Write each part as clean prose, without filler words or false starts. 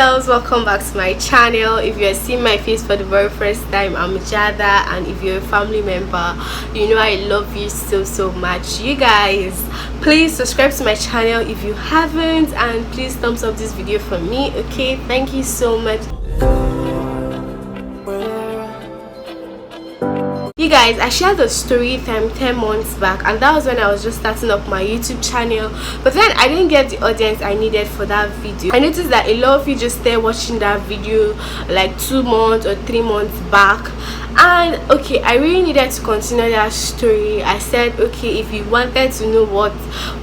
girls, welcome back to my channel. If you're seeing my face for the very first time, I'm Jada, and if you're a family member, you know I love you so much. You guys, please subscribe to my channel if you haven't, and please thumbs up this video for me. Okay, thank you so much. You guys, I shared a story time 10 months back, and that was when I was just starting up my YouTube channel, but then I didn't get the audience I needed for that video. I noticed that a lot of you just started watching that video like 2 months or 3 months back, and okay, I really needed to continue that story. I said, okay, if you wanted to know what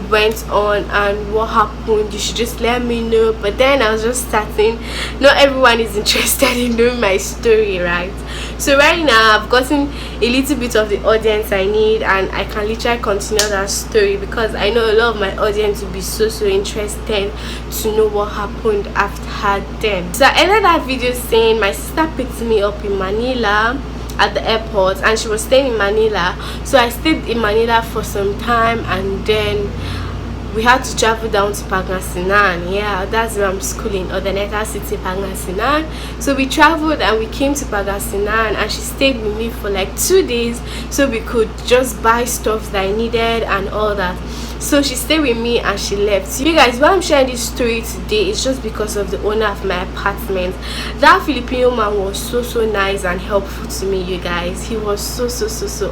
went on and what happened, you should just let me know. But then I was just starting. Not everyone is interested in knowing my story, right? So right now I've gotten a little bit of the audience I need, and I can literally continue that story because I know a lot of my audience will be so interested to know what happened after then. So I ended that video saying my sister picked me up in Manila at the airport, and she was staying in Manila, so I stayed in Manila for some time, and then we had to travel down to Pangasinan. Yeah, that's where I'm schooling, Urdaneta city, Pangasinan. So we traveled and we came to Pangasinan, and she stayed with me for like 2 days so we could just buy stuff that I needed and all that. So she stayed with me and she left. So you guys, why I'm sharing this story today is just because of the owner of my apartment. That Filipino man was so nice and helpful to me. You guys, he was so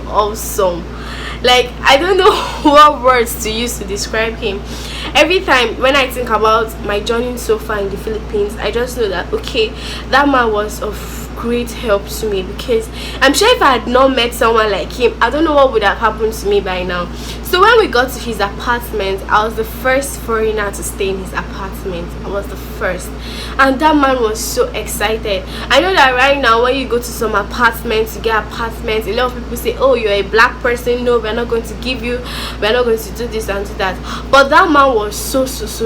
awesome. Like, I don't know what words to use to describe him. Every time when I think about my journey so far in the Philippines, I just know that okay, that man was of great help to me, because I'm sure if I had not met someone like him, I don't know what would have happened to me by now. So when we got to his apartment, I was the first foreigner to stay in his apartment. I was the first, and that man was so excited. I know that right now when you go to some apartments, you get apartments, a lot of people say, oh, you're a black person, no, we're not going to give you, we're not going to do this and do that. But that man was so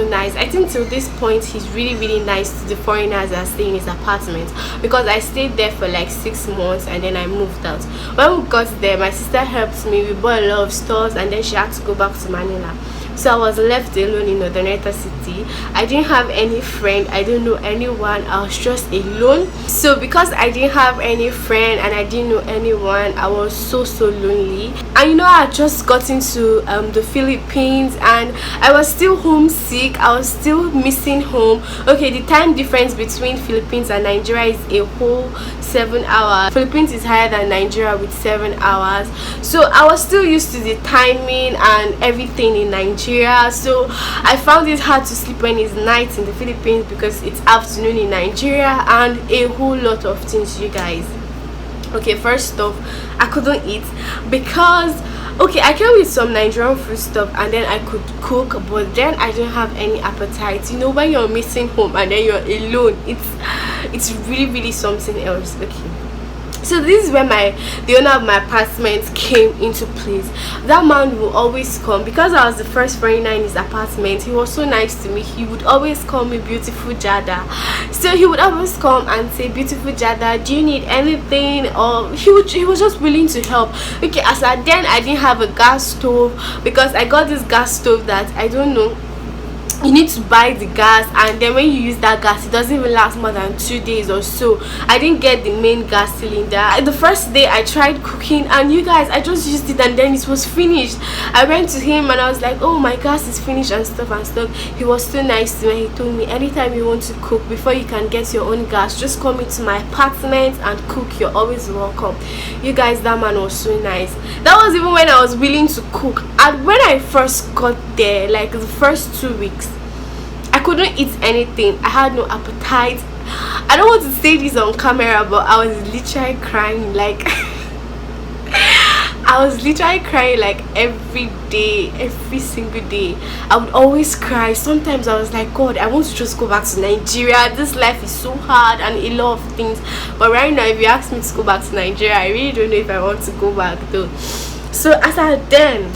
nice. I think till this point he's really nice to the foreigners that stay in his apartment, because I stayed there for like 6 months and then I moved out. When we got there, my sister helped me. We bought a lot of stores, and then she had to go back to Manila. So I was left alone in Urdaneta city. I didn't have any friend, I didn't know anyone, I was just alone. So because I didn't have any friend and I didn't know anyone, I was so lonely. And you know, I had just gotten to the Philippines, and I was still homesick. I was still missing home. Okay, the time difference between Philippines and Nigeria is a whole 7 hours. Philippines is higher than Nigeria with 7 hours. So I was still used to the timing and everything in Nigeria. So I found it hard to sleep when it's night in the Philippines because it's afternoon in Nigeria, and a whole lot of things, you guys. Okay, first off, I couldn't eat because okay, I came with some Nigerian food stuff and then I could cook, but then I didn't have any appetite. You know, when you're missing home and then you're alone, it's really something else. Okay, so this is where the owner of my apartment came into place. That man will always come, because I was the first foreigner in his apartment. He was so nice to me. He would always call me beautiful Jada. So he would always come and say, beautiful Jada, do you need anything? Or he was just willing to help. Okay, as at then I didn't have a gas stove, because I got this gas stove that I don't know, you need to buy the gas, and then when you use that gas, it doesn't even last more than 2 days or so. I didn't get the main gas cylinder. The first day I tried cooking, and you guys, I just used it and then it was finished. I went to him and I was like, oh, my gas is finished and stuff. He was so nice to me. He told me, anytime you want to cook, before you can get your own gas, just come into my apartment and cook. You're always welcome. You guys, that man was so nice. That was even when I was willing to cook. And when I first got there, like the first 2 weeks, I couldn't eat anything. I had no appetite. I don't want to say this on camera, but I was literally crying. Like I was literally crying like every day, every single day. I would always cry. Sometimes I was like, God, I want to just go back to Nigeria. This life is so hard and a lot of things. But right now, if you ask me to go back to Nigeria, I really don't know if I want to go back though. So as I then,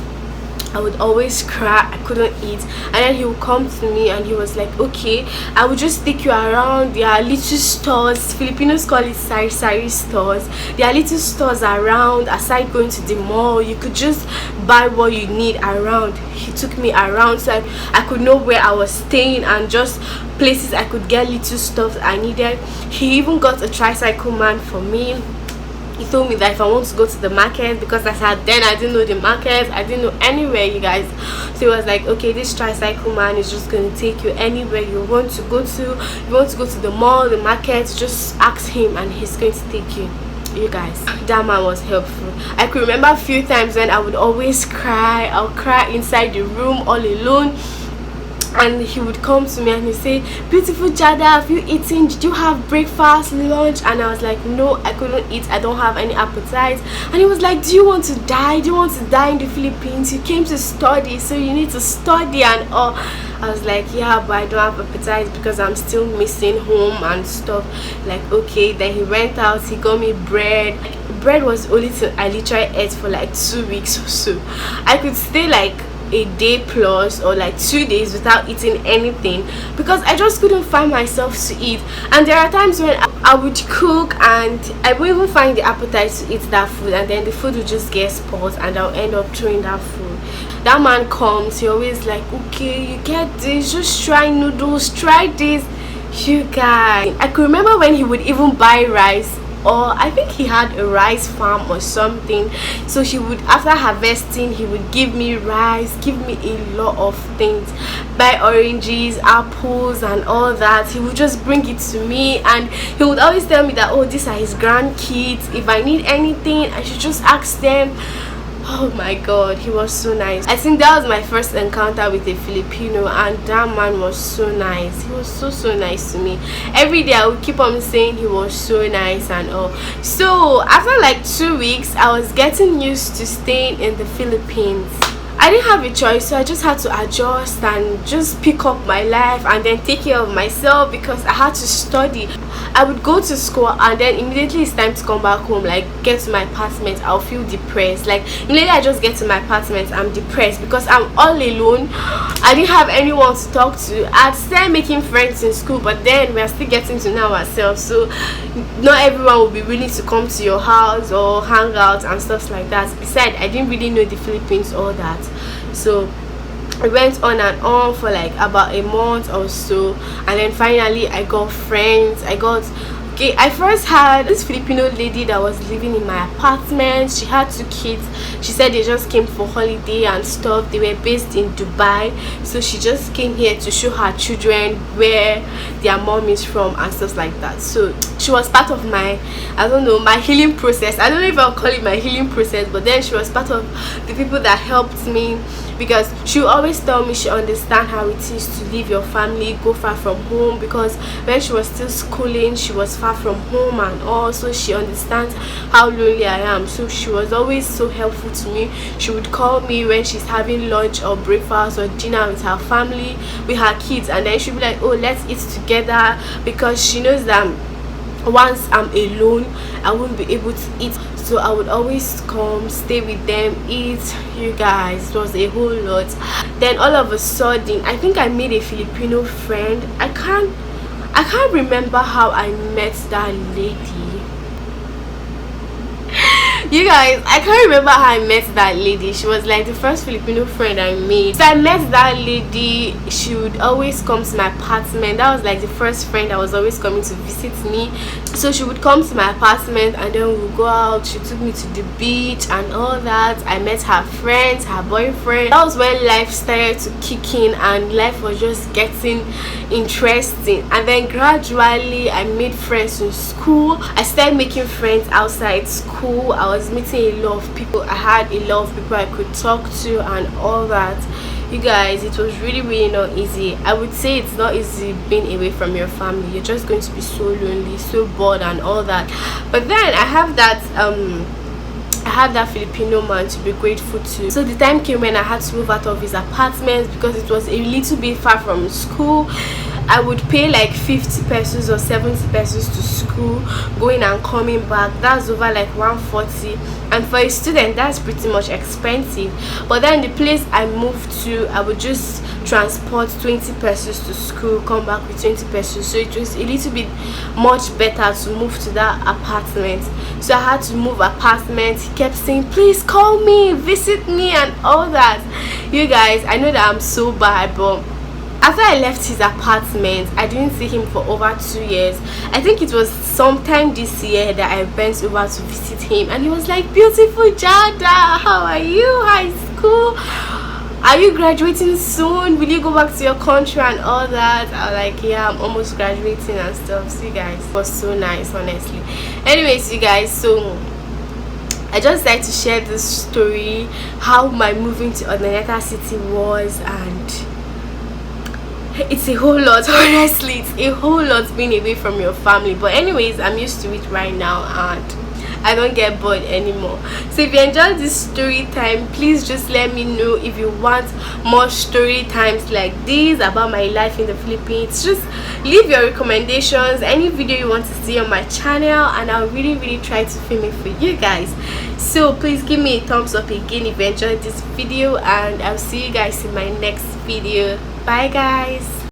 I would always cry, I couldn't eat. And then he would come to me and he was like, okay, I would just take you around. There are little stores, Filipinos call it sari stores. There are little stores around, aside going to the mall. You could just buy what you need around. He took me around so I could know where I was staying and just places I could get little stuff I needed. He even got a tricycle man for me. He told me that if I want to go to the market, because I didn't know the market, I didn't know anywhere, you guys. So he was like, okay, this tricycle man is just going to take you anywhere you want to go to. You want to go to the mall, the market, just ask him and he's going to take you. You guys, that man was helpful. I could remember a few times when I would always cry. I'll cry inside the room all alone, and he would come to me and he'd say, beautiful Jada, have you eaten? Did you have breakfast, lunch? And I was like, no, I couldn't eat, I don't have any appetite. And he was like, do you want to die? Do you want to die in the Philippines? You came to study, so you need to study and all. I was like, yeah, but I don't have appetite because I'm still missing home and stuff. Like, okay. Then he went out, he got me bread. Bread was only till I literally ate for like 2 weeks or so. I could stay like a day plus or like 2 days without eating anything because I just couldn't find myself to eat. And there are times when I would cook and I won't even find the appetite to eat that food, and then the food would just get spoiled and I'll end up throwing that food. That man comes, he always like, okay, you get this, just try noodles, try this. You guys, I could remember when he would even buy rice, or I think he had a rice farm or something. So he would, after harvesting, he would give me rice, give me a lot of things, buy oranges, apples and all that. He would just bring it to me and he would always tell me that, oh, these are his grandkids, if I need anything I should just ask them. Oh my god, he was so nice. I think that was my first encounter with a Filipino, and that man was so nice. He was so nice to me. Every day I would keep on saying he was so nice and all. So after like 2 weeks, I was getting used to staying in the Philippines. I didn't have a choice, so I just had to adjust and just pick up my life and then take care of myself because I had to study. I would go to school and then immediately it's time to come back home, like get to my apartment, I'll feel depressed. Like immediately I just get to my apartment, I'm depressed because I'm all alone. I didn't have anyone to talk to. I'd started making friends in school, but then we are still getting to know ourselves, so not everyone will be willing to come to your house or hang out and stuff like that. Besides, I didn't really know the Philippines, all that. So I went on and on for like about a month or so, and then finally I got friends. Okay, I first had this Filipino lady that was living in my apartment. She had 2 kids. She said they just came for holiday and stuff. They were based in Dubai, so she just came here to show her children where their mom is from and stuff like that. So she was part of my, I don't know, my healing process. I don't know if I'll call it my healing process, but then she was part of the people that helped me, because she will always tell me she understands how it is to leave your family, go far from home, because when she was still schooling she was far from home, and also she understands how lonely I am. So she was always so helpful to me. She would call me when she's having lunch or breakfast or dinner with her family, with her kids, and then she'll be like, oh, let's eat together, because she knows that once I'm alone I won't be able to eat. So I would always come, stay with them, eat. You guys, it was a whole lot. Then all of a sudden I think I made a Filipino friend. I can't remember how I met that lady. You guys, I can't remember how I met that lady. She was like the first Filipino friend I made. So I met that lady. She would always come to my apartment. That was like the first friend that was always coming to visit me. So she would come to my apartment and then we would go out. She took me to the beach and all that. I met her friends, her boyfriend. That was when life started to kick in and life was just getting interesting. And then gradually I made friends in school. I started making friends outside school. I was meeting a lot of people. I had a lot of people I could talk to and all that. You guys, it was really not easy. I would say it's not easy being away from your family. You're just going to be so lonely, so bored and all that. But then I have that Filipino man to be grateful to. So the time came when I had to move out of his apartment because it was a little bit far from school. I would pay like 50 pesos or 70 pesos to school, going and coming back. That's over like 140, and for a student that's pretty much expensive. But then the place I moved to, I would just transport 20 pesos to school, come back with 20 pesos. So it was a little bit much better to move to that apartment. So I had to move apartment. He kept saying, please call me, visit me, and all that. You guys, I know that I'm so bad, but after I left his apartment, I didn't see him for over 2 years. I think it was sometime this year that I went over to visit him, and he was like, beautiful Jada, how are you? High school? Are you graduating soon? Will you go back to your country and all that? I was like, yeah, I'm almost graduating and stuff. So you guys, it was so nice, honestly. Anyways, you guys, so I just like to share this story, how my moving to Urdaneta city was, and it's a whole lot. Honestly, it's a whole lot being away from your family. But anyways, I'm used to it right now, and I don't get bored anymore. So if you enjoyed this story time, please just let me know if you want more story times like this about my life in the Philippines. Just leave your recommendations, any video you want to see on my channel, and I'll really try to film it for you guys. So please give me a thumbs up again if you enjoyed this video, and I'll see you guys in my next video. Bye guys.